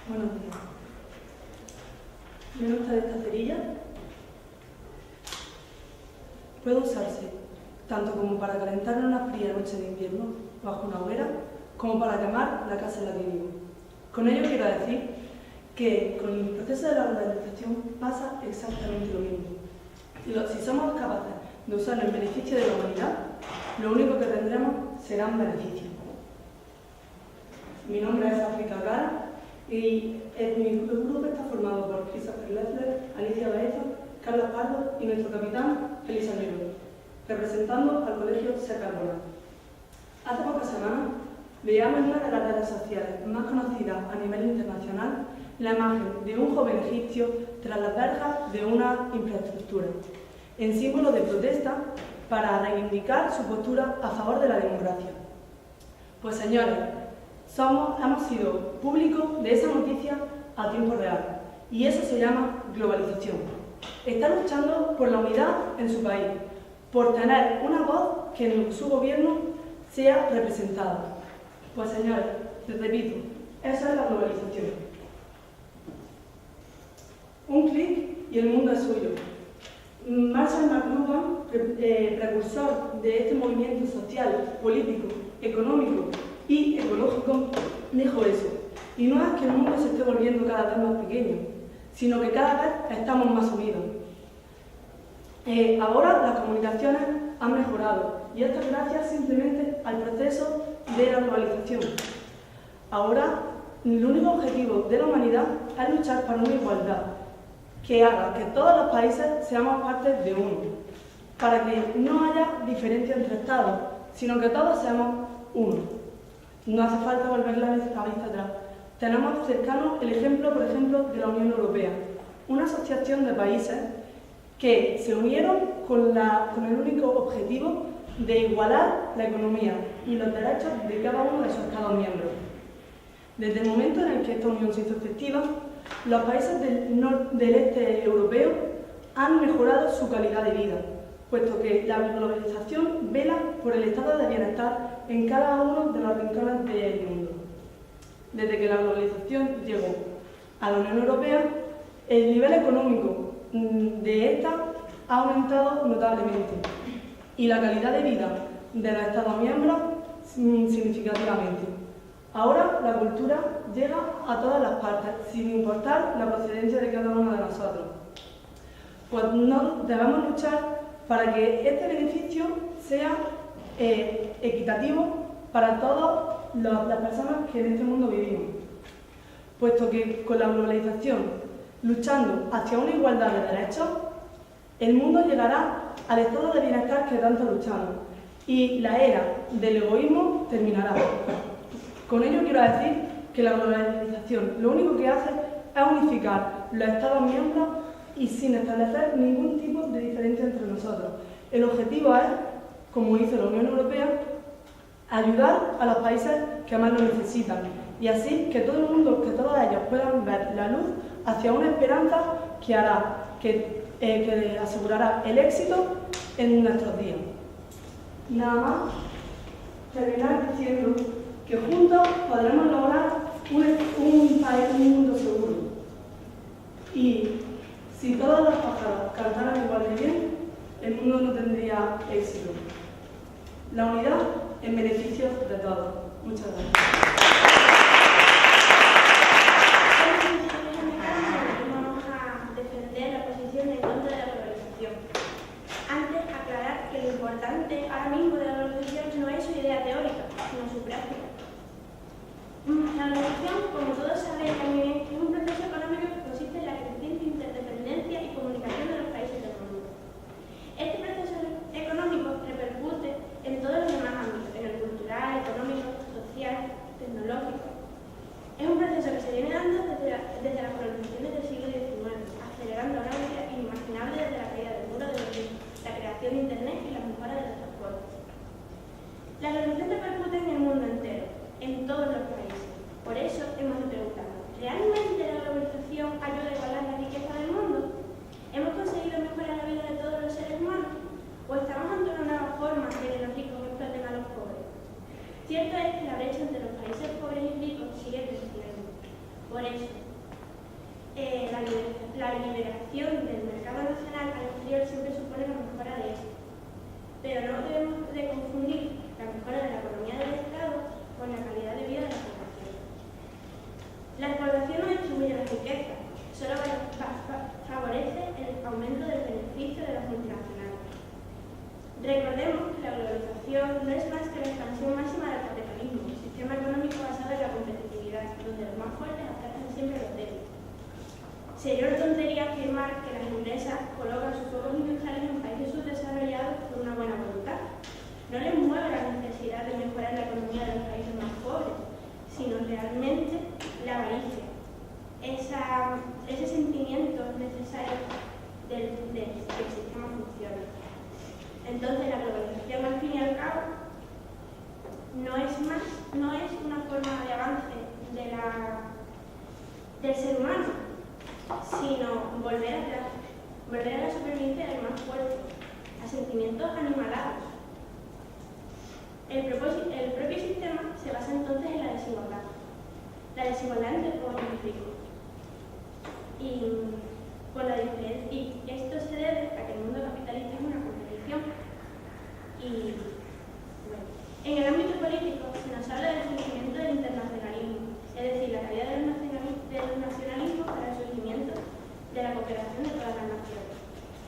Buenos días. ¿Ven ustedes esta cerilla? Puede usarse tanto como para calentar en una fría noche de invierno bajo una hoguera, como para quemar la casa en la que vivo. Con ello quiero decir que con el proceso de la globalización pasa exactamente lo mismo. Si somos capaces de usarlo en beneficio de la humanidad, lo único que tendremos serán beneficios. Mi nombre es África Cara y mi grupo está formado por Christopher Leffler, Alicia Baeza, Carla Pardo y nuestro capitán, Elisa Miró, representando al Colegio Secarbona. Hace pocas semanas veíamos en una de las redes sociales más conocidas a nivel internacional la imagen de un joven egipcio tras las verjas de una infraestructura, en símbolo de protesta para reivindicar su postura a favor de la democracia. Pues señores, hemos sido públicos de esa noticia a tiempo real, y eso se llama globalización. Está luchando por la unidad en su país, por tener una voz que en su gobierno sea representada. Pues señores, les repito, esa es la globalización. Un clic y el mundo es suyo. Marshall McLuhan, precursor de este movimiento social, político, económico y ecológico, dijo eso. Y no es que el mundo se esté volviendo cada vez más pequeño, sino que cada vez estamos más unidos. Ahora las comunicaciones han mejorado, y esto es gracias simplemente al proceso de la globalización. Ahora, el único objetivo de la humanidad es luchar para una igualdad que haga que todos los países seamos parte de uno, para que no haya diferencia entre estados, sino que todos seamos uno. No hace falta volver la vista atrás. Tenemos cercano el ejemplo, por ejemplo, de la Unión Europea, una asociación de países que se unieron con el único objetivo de igualar la economía y los derechos de cada uno de sus Estados miembros. Desde el momento en el que esta unión se hizo efectiva, los países del este europeo han mejorado su calidad de vida, puesto que la globalización vela por el estado de bienestar en cada uno de los rincones del mundo. Desde que la globalización llegó a la Unión Europea, el nivel económico de esta ha aumentado notablemente y la calidad de vida de los Estados miembros significativamente. Ahora la cultura llega a todas las partes, sin importar la procedencia de cada uno de nosotros. Pues no debemos luchar para que este beneficio sea equitativo para todas las personas que en este mundo vivimos, puesto que con la globalización, luchando hacia una igualdad de derechos, el mundo llegará al estado de bienestar que tanto luchamos y la era del egoísmo terminará. Con ello quiero decir que la globalización lo único que hace es unificar los Estados miembros y sin establecer ningún tipo de diferencia entre nosotros. El objetivo es, como hizo la Unión Europea, ayudar a los países que más lo necesitan y así que todo el mundo, que todos ellos puedan ver la luz hacia una esperanza que hará, que asegurará el éxito en nuestros días. Nada más terminar diciendo que juntos podremos lograr un país, un mundo seguro. Y si todos los pájaros cantaran igual de bien, el mundo no tendría éxito. La unidad en beneficio de todos. Muchas gracias. Vamos a defender la posición en contra de la globalización. Antes, aclarar que lo importante ahora mismo de la globalización no es su idea teórica, sino su práctica. La globalización, como todos sabéis también, es un proceso económico que consiste en la creciente interdependencia y comunicación de los países del mundo. Este proceso económico repercute en todos los demás ámbitos, en el cultural, económico, social, tecnológico. Es un proceso que se viene dando desde las colonizaciones del siglo XIX, acelerando a una velocidad inimaginable desde la caída del muro de Berlín, la creación de Internet y la mejora de los transportes. La globalización repercute en el mundo entero, en todos los países. Por eso hemos de preguntarnos, ¿realmente Recordemos que la globalización no es más que la expansión máxima del capitalismo, un sistema económico basado en la competitividad, donde los más fuertes atacan siempre a los débiles. Sería una tontería afirmar que las empresas colocan sus focos industriales en países subdesarrollados por una buena voluntad. No les mueve la necesidad de mejorar la economía de los países más pobres, sino realmente la avaricia, ese sentimiento necesario del que el sistema funcione. Entonces la globalización, al fin y al cabo, no es una forma de avance del ser humano, sino volver a la supervivencia del más fuerte, a sentimientos animalados. El propio sistema se basa entonces en la desigualdad. La desigualdad entre pobres y ricos. Y esto se debe a que el mundo capitalista es una competición. Y bueno, en el ámbito político se nos habla del surgimiento del internacionalismo, es decir, la caída del nacionalismo para el surgimiento de la cooperación de todas las naciones.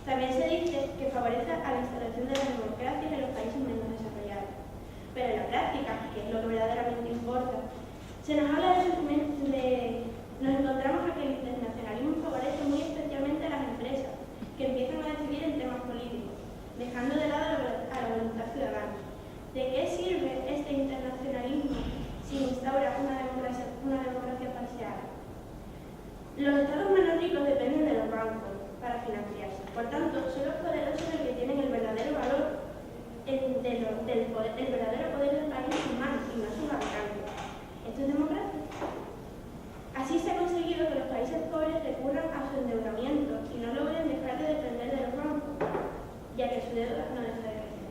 También se dice que favorece a la instalación de las democracias en los países menos desarrollados. Pero en la práctica, que es lo que verdaderamente importa, se nos habla nos encontramos a que el internacionalismo favorece muy especialmente a las empresas, que empiezan a decidir en temas políticos, dejando de lado a la voluntad ciudadana. ¿De qué sirve este internacionalismo si instaura una democracia parcial? Los estados menos ricos dependen de los bancos para financiarse. Por tanto, son los poderosos los que tienen el verdadero valor, el verdadero poder del país en sus manos y no sus habitantes. ¿Esto es democracia? Así se ha conseguido que los países pobres recurran a su endeudamiento y no logren dejar de depender de los bancos, ya que su deuda no deja de crecer.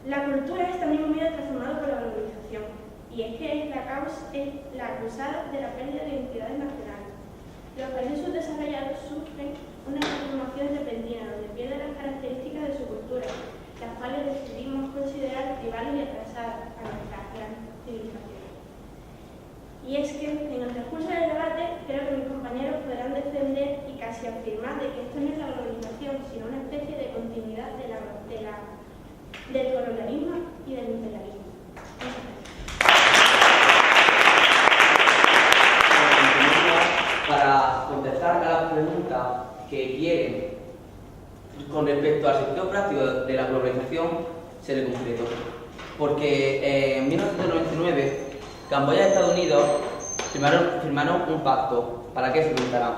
La cultura es también muy transformada por la globalización, y es que es la acusada de la pérdida de identidades nacionales. Los países subdesarrollados sufren una transformación repentina donde pierden las características de su cultura, las cuales decidimos considerar tribales y atrasadas a nuestras grandes civilizaciones. Y es que en el transcurso del debate creo que mis compañeros podrán defender y casi afirmar de que esto no es la globalización, sino una especie de continuidad del colonialismo y del imperialismo. Para contestar a la pregunta que quieren con respecto al sentido práctico de la globalización, se le concretó. Porque en 1999 Camboya y Estados Unidos firmaron un pacto. ¿Para qué se preguntarán?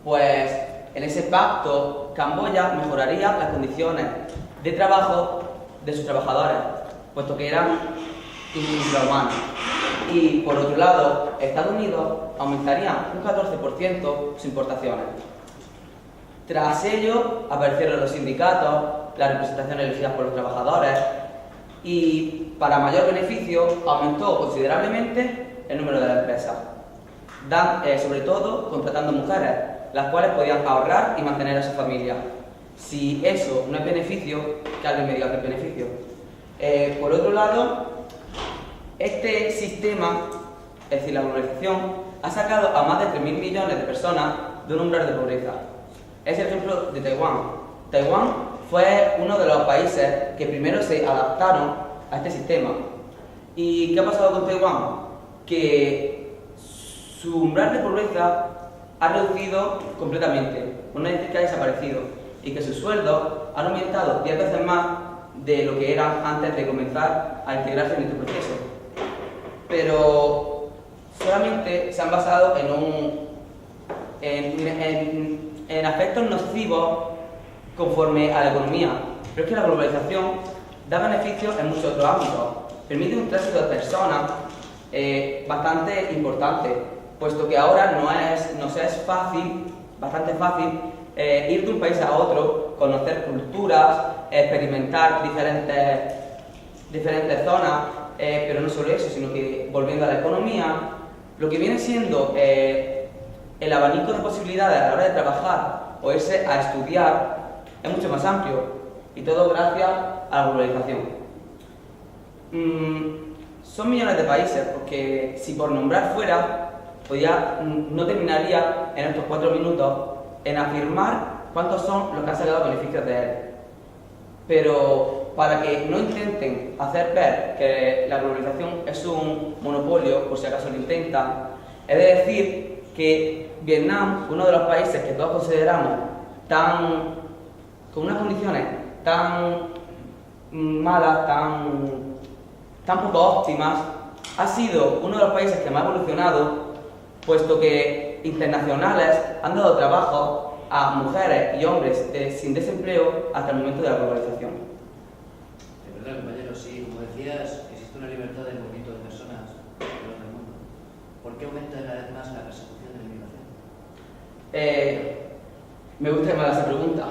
Pues en ese pacto Camboya mejoraría las condiciones de trabajo de sus trabajadores, puesto que eran infrahumanos. Y por otro lado, Estados Unidos aumentaría un 14% sus importaciones. Tras ello aparecieron los sindicatos, las representaciones elegidas por los trabajadores y, para mayor beneficio, aumentó considerablemente el número de las empresas, sobre todo contratando mujeres, las cuales podían ahorrar y mantener a su familia. Si eso no es beneficio, que alguien me diga que es beneficio. Por otro lado, este sistema, es decir, la globalización, ha sacado a más de 3.000 millones de personas de un umbral de pobreza. Es el ejemplo de Taiwán. Taiwán fue uno de los países que primero se adaptaron a este sistema. ¿Y qué ha pasado con Taiwán? Que su umbral de pobreza ha reducido completamente, por no decir que ha desaparecido, y que sus sueldos han aumentado 10 veces más de lo que eran antes de comenzar a integrarse en este proceso. Pero solamente se han basado en aspectos nocivos conforme a la economía. Pero es que la globalización da beneficios en muchos otros ámbitos. Permite un tránsito de personas bastante importante, puesto que ahora nos es bastante fácil ir de un país a otro, conocer culturas, experimentar diferentes zonas, pero no solo eso, sino que volviendo a la economía, lo que viene siendo el abanico de posibilidades a la hora de trabajar o irse a estudiar es mucho más amplio, y todo gracias a la globalización. Son millones de países, porque si por nombrar fuera, pues ya no terminaría en estos 4 minutos en afirmar cuántos son los que han sacado beneficios de él. pero para que no intenten hacer ver que la globalización es un monopolio, por si acaso lo intentan, he de decir que Vietnam, uno de los países que todos consideramos con unas condiciones tan malas, tan poco óptimas, ha sido uno de los países que más ha evolucionado, puesto que internacionales han dado trabajo a mujeres y hombres sin desempleo hasta el momento de la globalización. De verdad, compañero, sí, como decías, existe una libertad de movimiento de personas alrededor del mundo. ¿Por qué aumenta cada vez más la persecución de la inmigración? Me gusta más esa pregunta.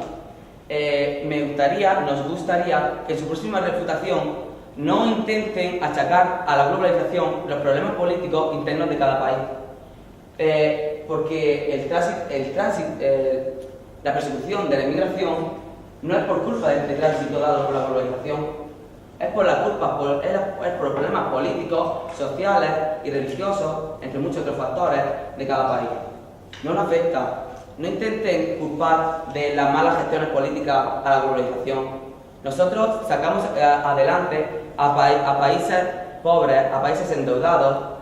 Nos gustaría que en su próxima refutación no intenten achacar a la globalización los problemas políticos internos de cada país. Porque la persecución de la inmigración no es por culpa de este tránsito dado por la globalización, es por por problemas políticos, sociales y religiosos, entre muchos otros factores de cada país. No nos afecta. No intenten culpar de las malas gestiones políticas a la globalización. Nosotros sacamos adelante a países pobres, a países endeudados.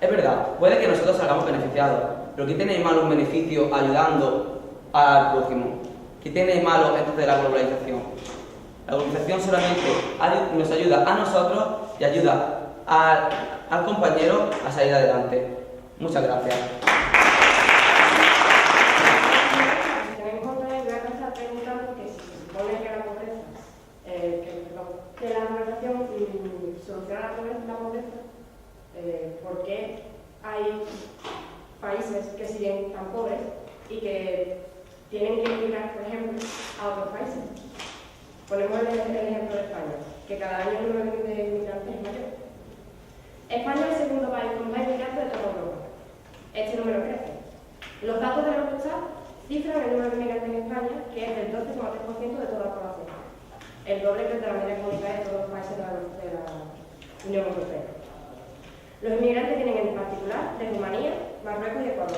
Es verdad, puede que nosotros salgamos beneficiados, pero ¿qué tiene de malo un beneficio ayudando al prójimo? ¿Qué tiene de malo esto de la globalización? La globalización solamente nos ayuda a nosotros y ayuda al compañero a salir adelante. Muchas gracias. Que la globalización soluciona la pobreza, ¿por qué hay países que siguen tan pobres y que tienen que emigrar, por ejemplo, a otros países? Ponemos el ejemplo de España, que cada año el número de inmigrantes es mayor. España es el segundo país con más inmigrantes de toda Europa. Este número crece. Los datos de la Eurostat cifran el número de inmigrantes en España, que es del 12,3% de toda la población, el doble que el de la media comunitaria de todos los países de la Unión Europea. Los inmigrantes vienen en particular de Rumanía, Marruecos y Ecuador.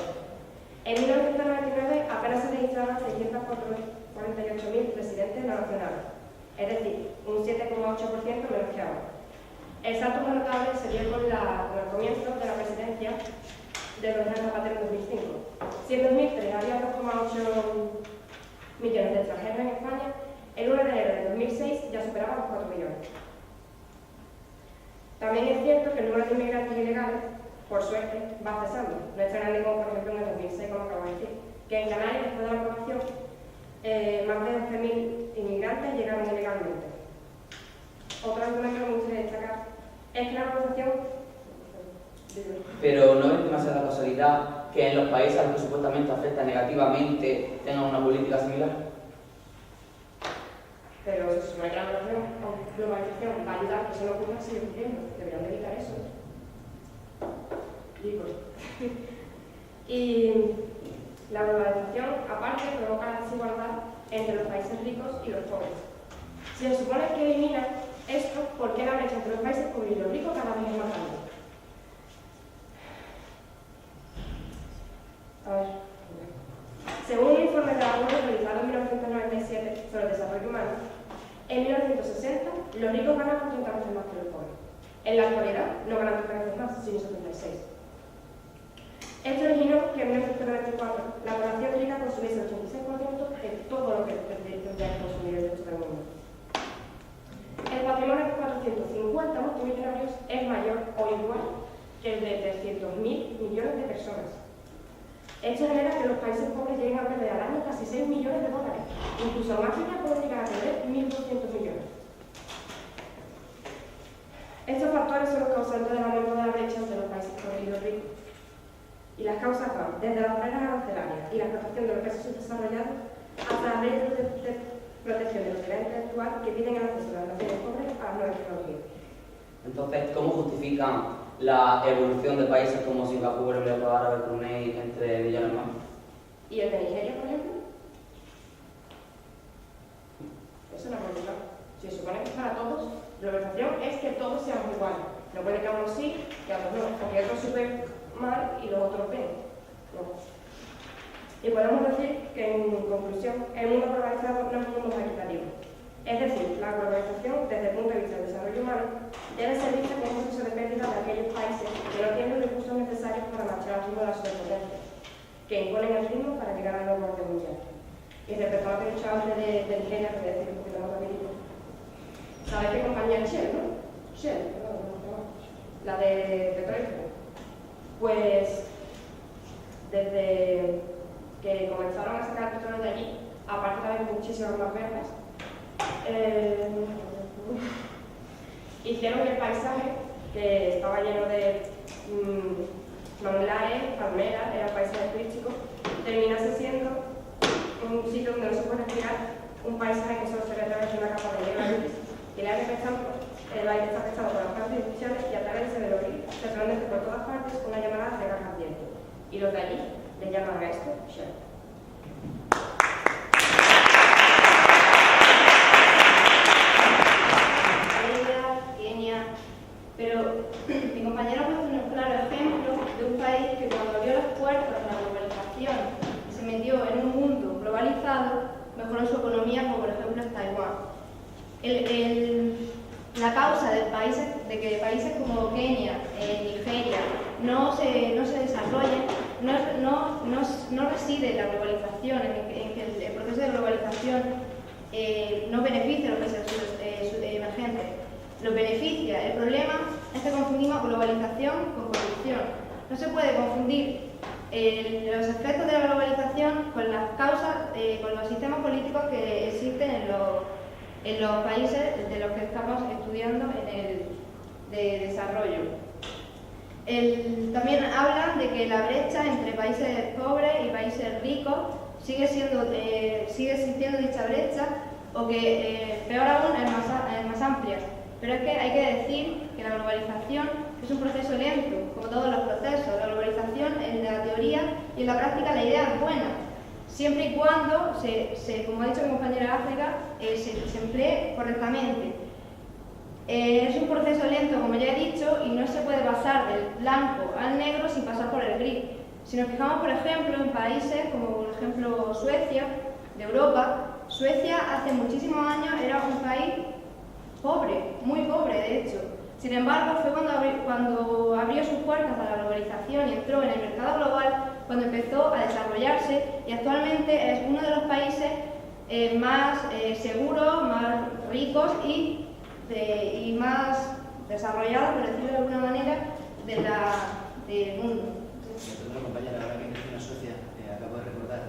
En 1999 apenas se registraron 648.000 residentes no nacionales, es decir, un 7,8% menos que ahora. El salto más notable se dio con el comienzo de la presidencia de Rodríguez Zapatero en 2005. Si en 2003 había 2,8 millones de extranjeros en España, el 1 de enero de 2006 ya superaba los 4 millones. También es cierto que el número de inmigrantes ilegales, por suerte, va cesando. No es tan grande como, por ejemplo, en el 2006, como acabo de decir, que en Canarias, después de la aprobación, más de 11.000 inmigrantes llegaron ilegalmente. Otro argumento que me gustaría destacar es que la aprobación... Pero no es demasiada casualidad que en los países a los que supuestamente afecta negativamente tengan una política similar. Pero se supone que la globalización va a ayudar a que eso no ocurra sigue ocurriendo. Deberían de evitar eso. Digo. Y la globalización, aparte, provoca la desigualdad entre los países ricos y los pobres. Si se supone que elimina esto, ¿por qué la brecha entre los países pobres y los ricos cada vez es más grande? A ver. Según un informe de la ONU realizado en 1997 sobre el desarrollo humano, en 1960 los ricos ganan 30 veces más que los pobres. En la actualidad no ganan 30 veces más, sino 76. Esto originó que en 1994 la población rica consumiese el 86% de todo lo que tendría que consumir el resto del mundo. El patrimonio de 450 multimillonarios es mayor o igual que el de 300.000 millones de personas. Esto genera que los países pobres lleguen a perder al año casi 6 millones de dólares. Incluso en África pueden llegar a perder 1.200 millones. Estos factores son los causantes del aumento de la brecha entre los países pobres y los ricos. Y las causas van desde las barreras arancelarias y la explotación de los países subdesarrollados hasta las leyes de protección de la propiedad intelectual que piden el acceso de las naciones pobres a las nuevas tecnologías. Entonces, ¿cómo justifican la evolución de países como Singapur, Emiratos Árabes, Brunei, entre millones más? ¿Y el de Nigeria, por ejemplo? Eso no es problema. Si se supone que es para todos, la globalización es que todos seamos iguales. No puede que a unos sí, que a otros no, porque otros súper mal y los otros bien. No. Y podemos decir que, en conclusión, el mundo globalizado no es un mundo más equitativo. Es decir, la globalización, desde el punto de vista del desarrollo humano, debe ser vista como un proceso de pérdida de aquellos países que no tienen los recursos necesarios para marchar al ritmo de la superpotencia, que imponen el ritmo para llegar al nuevo orden mundial. Y respecto a lo que he dicho antes de Nigeria, que voy a decir un poquito más rapidito. ¿Sabéis qué compañía es Shell, no? Shell, la de petróleo. Pues, desde que comenzaron a sacar el petróleo de allí, aparte de haber muchísimas más verdes, hicieron que el paisaje, que estaba lleno de manglares, palmeras, era paisaje turístico, terminase siendo un sitio donde no se puede respirar, un paisaje que solo se ve a través de una capa de nieve gris. Y el aire está afectado por las plantas artificiales y a través de los ríos se transmite por todas partes una llamada de gas ardiente. Y los de allí le llaman a esto Shell. Pero mi compañero puso un claro ejemplo de un país que cuando abrió las puertas a la globalización y se metió en un mundo globalizado, mejoró su economía, como por ejemplo es Taiwán. La causa de que países como Kenia, Nigeria, no se desarrollen, no reside en la globalización, en que el proceso de globalización no beneficia a los países emergentes. Lo beneficia. El problema es que confundimos globalización con corrupción. No se puede confundir los efectos de la globalización con las causas, con los sistemas políticos que existen en los países de los que estamos estudiando en el de desarrollo. También hablan de que la brecha entre países pobres y países ricos sigue existiendo dicha brecha, o que peor aún es más amplia. Pero es que hay que decir que la globalización es un proceso lento, como todos los procesos. La globalización, en la teoría y en la práctica, la idea es buena, siempre y cuando, como ha dicho mi compañera África, se emplee correctamente. Es un proceso lento, como ya he dicho, y no se puede pasar del blanco al negro sin pasar por el gris. Si nos fijamos, por ejemplo, en países como, por ejemplo, Suecia, de Europa, Suecia hace muchísimos años era un país pobre, muy pobre de hecho. Sin embargo, fue cuando abrió sus puertas a la globalización y entró en el mercado global, cuando empezó a desarrollarse, y actualmente es uno de los países más seguros, más ricos y más desarrollados, por decirlo de alguna manera, del mundo. Una compañera, ahora que menciona Suecia, acabo de recordar,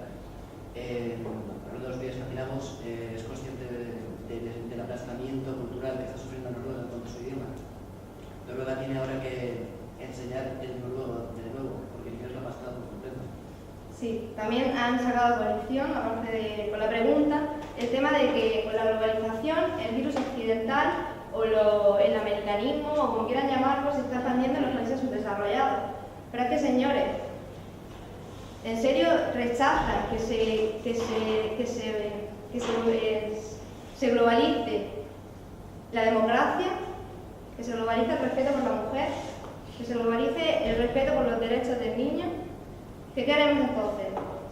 uno de los vídeos que afilamos es consciente del aplastamiento cultural que está sufriendo Noruega con su idioma. Noruega tiene ahora que enseñar el noruego de nuevo, porque el inglés lo ha aplastado por completo. Sí, también han sacado colección, aparte con la pregunta, el tema de que con la globalización el virus occidental o el americanismo, o como quieran llamarlo, se está expandiendo en los países subdesarrollados. Pero es que, señores, ¿en serio rechazan que se globalice la democracia, que se globalice el respeto por la mujer, que se globalice el respeto por los derechos del niño? ¿Qué queremos entonces?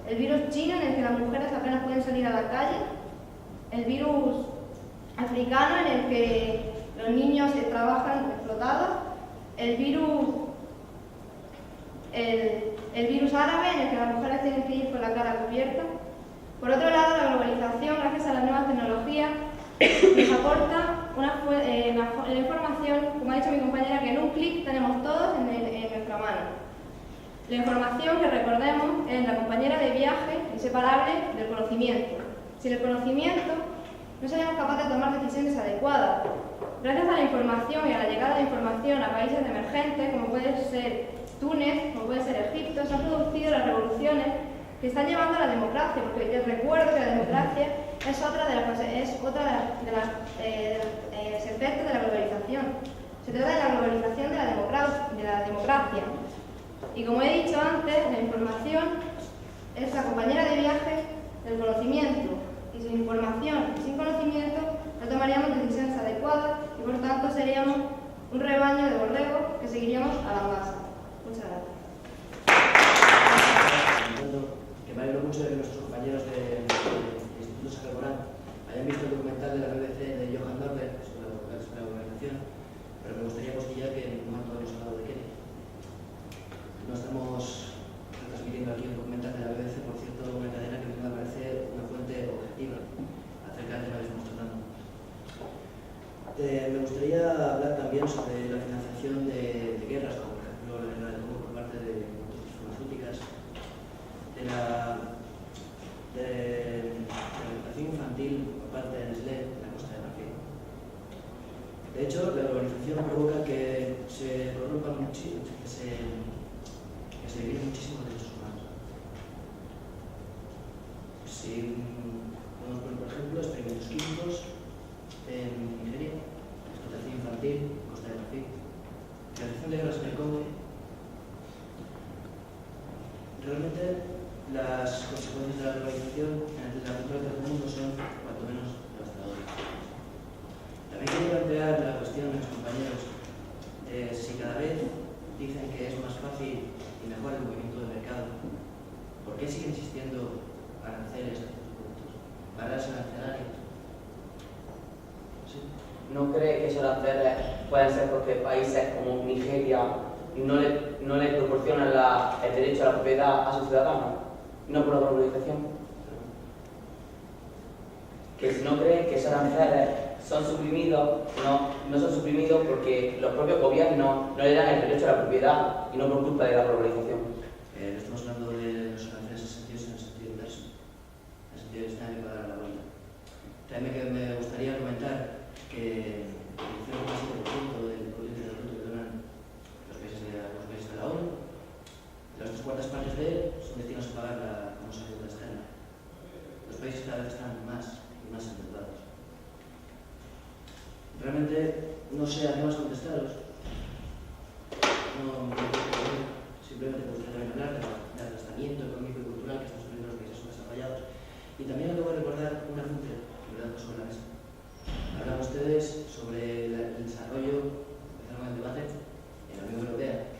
¿El virus chino en el que las mujeres apenas pueden salir a la calle? ¿El virus africano en el que los niños trabajan explotados? ¿El virus árabe en el que las mujeres tienen que ir con la cara cubierta? Por otro lado, la globalización, gracias a las nuevas tecnologías, nos aporta la información, como ha dicho mi compañera, que en un clic tenemos todos en nuestra mano. La información, que recordemos, es la compañera de viaje inseparable del conocimiento. Sin el conocimiento, no seríamos capaces de tomar decisiones adecuadas. Gracias a la información y a la llegada de información a países emergentes, como puede ser Túnez, como puede ser Egipto, se han producido las revoluciones que están llevando a la democracia, porque les recuerdo que la democracia es otra de los efectos de la globalización. Se trata de la globalización de la democracia. Y como he dicho antes, la información es la compañera de viaje del conocimiento. Y sin información y sin conocimiento no tomaríamos decisiones adecuadas y por tanto seríamos un rebaño de borregos que seguiríamos a la masa. Muchas gracias. Que me alegro mucho de que nuestros compañeros del Instituto Sacerdotal hayan visto el documental de la BBC de Johan Norberg sobre la globalización, pero me gustaría postillar que en ningún momento hemos hablado de Kenia. No estamos transmitiendo aquí un documental de la BBC, por cierto, una cadena que me parece una fuente objetiva acerca del tema que estamos tratando. Me gustaría hablar también sobre la financiación de guerras, como por ejemplo la guerra del Congo por parte de industrias farmacéuticas, de la educación infantil por parte de Nestlé en la Costa de Marfil. De hecho, la globalización provoca que se corrompan muchísimo, que se viven muchísimos derechos humanos. Si podemos poner, por ejemplo, experimentos químicos en Nigeria, explotación infantil en Costa de Marfil, realización de guerras en el Congo. Realmente las consecuencias de la globalización en la cultura del mundo son cuanto menos devastadoras. También quiero plantear la cuestión de los compañeros si cada vez dicen que es más fácil y mejor el movimiento del mercado, ¿por qué siguen existiendo aranceles a estos productos? ¿Barreras arancelarias? ¿Sí? ¿No cree que esos aranceles pueden ser porque países como Nigeria no le proporcionan el derecho a la propiedad a sus ciudadanos? No por la globalización. Que si no creen que esos aranceles son suprimidos, no son suprimidos porque los propios gobiernos no le dan el derecho a la propiedad y no por culpa de la globalización. Estamos hablando de los aranceles en el sentido inverso, en el sentido de que se tiene que pagar la vuelta. También que me gustaría comentar que el 0,7% del Producto Bruto que donan los países de la ONU, las 3/4 partes de él son destinados a pagar la famosa deuda externa. Los países cada vez están más y más endeudados. Realmente no sé a qué más contestaros. Simplemente me gustaría hablar del agastamiento económico y cultural que están sufriendo los países subdesarrollados. Y también acabo de recordar un apunte que me dejo sobre la mesa. Hablan ustedes sobre el desarrollo, empezaron el debate en la Unión Europea,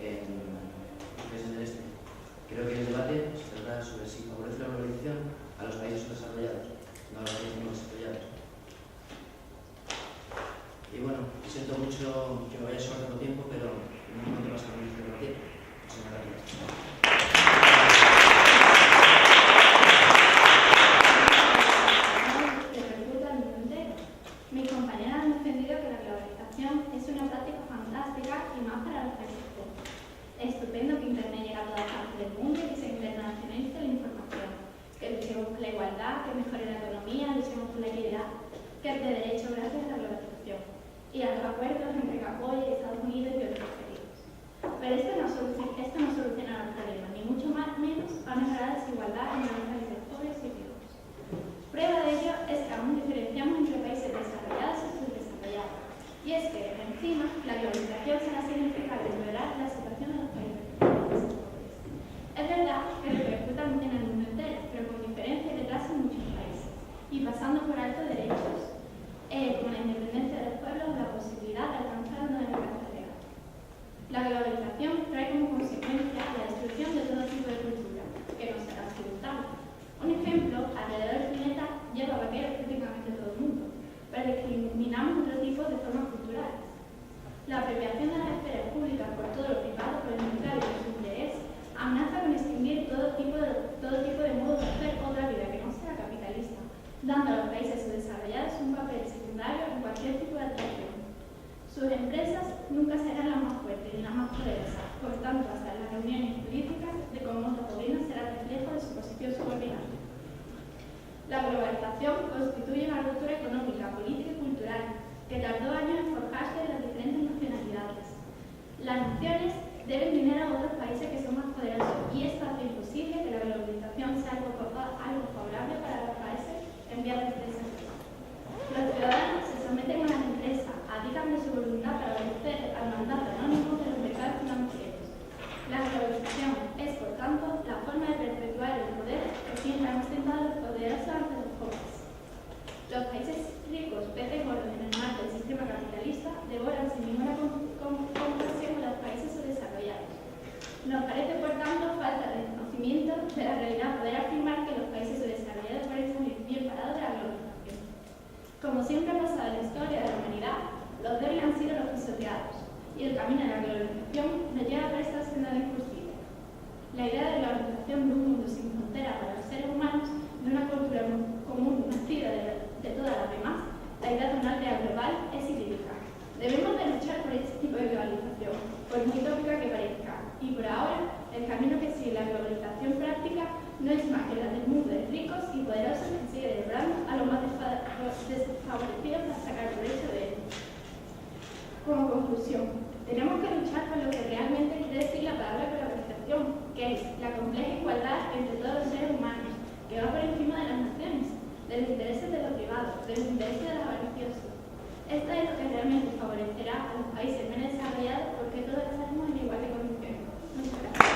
en los países del este. Creo que el debate se trata sobre si favorece la globalización a los países subdesarrollados, no a los países no desarrollados. Y bueno, siento mucho que me vaya sobrando tiempo, pero en un momento más que me debatir. Muchas gracias. Mis compañeras han defendido que la globalización es una práctica fantástica y más para los países pobres. Es estupendo que Internet llegue a todas partes del mundo y que se internacionalice la información, que luchemos por la igualdad, que mejore la economía, luchemos por la equidad, que es de derecho gracias a la globalización y a los acuerdos entre Japón y Estados Unidos y otros países. Pero esto no soluciona los problemas, ni mucho menos va a mejorar la desigualdad entre los países pobres y ricos. Prueba de ello es que aún diferenciamos entre países desarrollados y subdesarrollados. Y es que, encima, la globalización será significar empeorar la situación de los países pobres. Es verdad que repercuta en el mundo entero, pero con diferencia y retraso en muchos países, y pasando por alto derechos, como la independencia de los pueblos o la posibilidad de alcanzar una democracia real. La globalización trae como consecuencia la destrucción de todo tipo de cultura, que no será occidental. Un ejemplo, alrededor del planeta lleva vaqueros prácticamente todo el mundo, pero discriminamos otro tipo de formas culturales. La apropiación de las esferas públicas por todo lo privado, por el mercado y por su interés, amenaza con extinguir todo tipo de modos de hacer otra vida que no sea capitalista, dando a los países subdesarrollados un papel secundario en cualquier tipo de atracción. Sus empresas nunca serán las más fuertes ni las más poderosas, por tanto, hasta las reuniones políticas de cómo los gobiernos será reflejo de su posición subordinada. La globalización constituye una ruptura económica, política y cultural que tardó años en forjarse en las diferentes nacionalidades. Las naciones deben dinero a otros países que son más poderosos y esto hace imposible que la globalización sea algo favorable para los países en vías de desarrollo. Los ciudadanos se someten a las empresas, abdican de su voluntad para obedecer al mandato anónimo de los mercados financieros. La globalización es, por tanto, la forma de perpetuar el poder que siempre han ostentado los poderosos ante los pobres. Los países ricos, peces gordos en el marco del sistema capitalista, devoran sin ninguna compasión a los países subdesarrollados. Nos parece, por tanto, falta de conocimiento camino de la globalización nos lleva por esta senda de injusticia. La idea de la organización de un mundo sin fronteras para los seres humanos, de una cultura común nacida de todas las demás, la idea de una aldea global es idílica. Debemos de luchar por este tipo de globalización, por muy utópica que parezca, y por ahora el camino que sigue la globalización práctica no es más que la del mundo de ricos y poderosos que sigue devorando a los más desfavorecidos para sacar provecho de él. Como conclusión, tenemos que luchar por lo que realmente quiere decir la palabra globalización, que es la compleja igualdad entre todos los seres humanos, que va por encima de las naciones, de los intereses de lo privado, de los intereses de los avariciosos. Esto es lo que realmente favorecerá a los países menos desarrollados porque todos estaremos en igual de condiciones. Muchas gracias.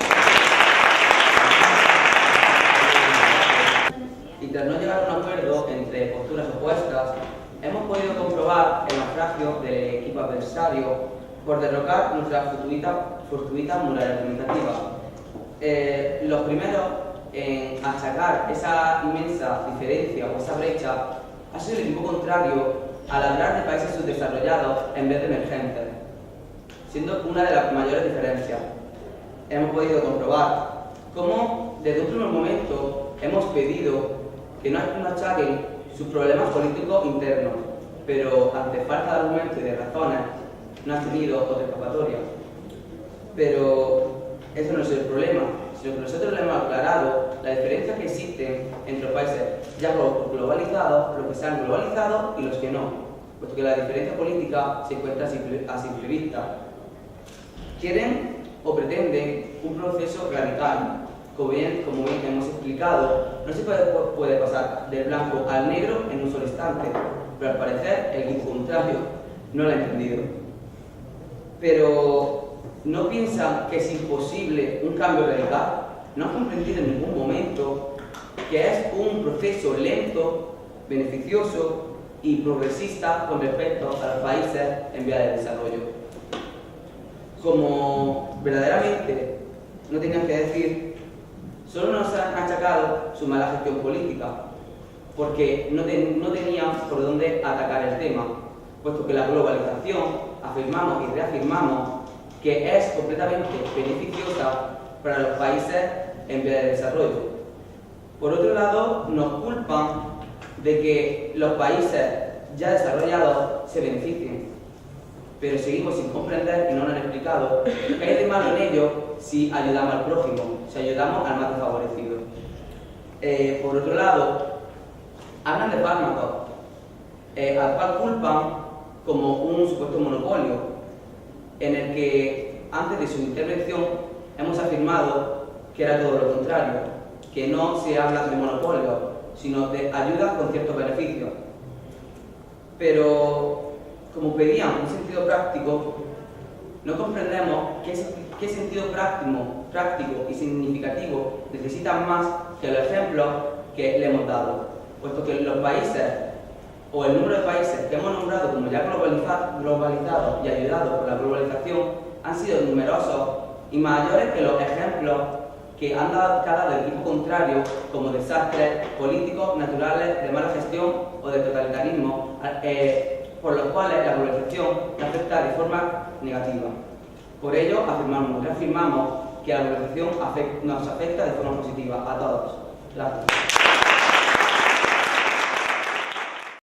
Y tras no llegar a un acuerdo entre posturas opuestas, hemos podido comprobar el naufragio del equipo adversario por derrocar nuestra fortuita muralla argumentativa. Los primeros en achacar esa inmensa diferencia o esa brecha ha sido el equipo contrario al hablar de países subdesarrollados en vez de emergentes, siendo una de las mayores diferencias. Hemos podido comprobar cómo desde un primer momento hemos pedido que no achaquen sus problemas políticos internos, pero ante falta de argumentos y de razones no han tenido otra escapatoria. Pero eso no es el problema, sino que nosotros le hemos aclarado la diferencia que existe entre los países ya globalizados, los que se han globalizado y los que no, puesto que la diferencia política se encuentra a simple vista. Quieren o pretenden un proceso radical. Como bien hemos explicado, no se puede pasar del blanco al negro en un solo instante, pero al parecer el equipo contrario no lo ha entendido. Pero ¿no piensan que es imposible un cambio radical? ¿No han comprendido en ningún momento que es un proceso lento, beneficioso y progresista con respecto a los países en vía de desarrollo? Como verdaderamente no tenían que decir, solo nos han achacado su mala gestión política, porque no tenían por dónde atacar el tema, puesto que la globalización afirmamos y reafirmamos que es completamente beneficiosa para los países en vía de desarrollo. Por otro lado, nos culpan de que los países ya desarrollados se beneficien, pero seguimos sin comprender y no nos han explicado qué hay de malo en ello si ayudamos al prójimo, si ayudamos al más desfavorecido. Por otro lado, hablan de fármacos, al cual culpan como un supuesto monopolio, en el que antes de su intervención hemos afirmado que era todo lo contrario, que no se habla de monopolio, sino de ayuda con ciertos beneficios. Pero, como pedían un sentido práctico, no comprendemos qué sentido práctico y significativo necesitan más que los ejemplos que le hemos dado, puesto que los países o el número de países que hemos nombrado como ya globalizados y ayudados por la globalización han sido numerosos y mayores que los ejemplos que han dado el equipo contrario como desastres políticos, naturales, de mala gestión o de totalitarismo, por los cuales la globalización nos afecta de forma negativa. Por ello, reafirmamos que la globalización nos afecta de forma positiva a todos. Gracias.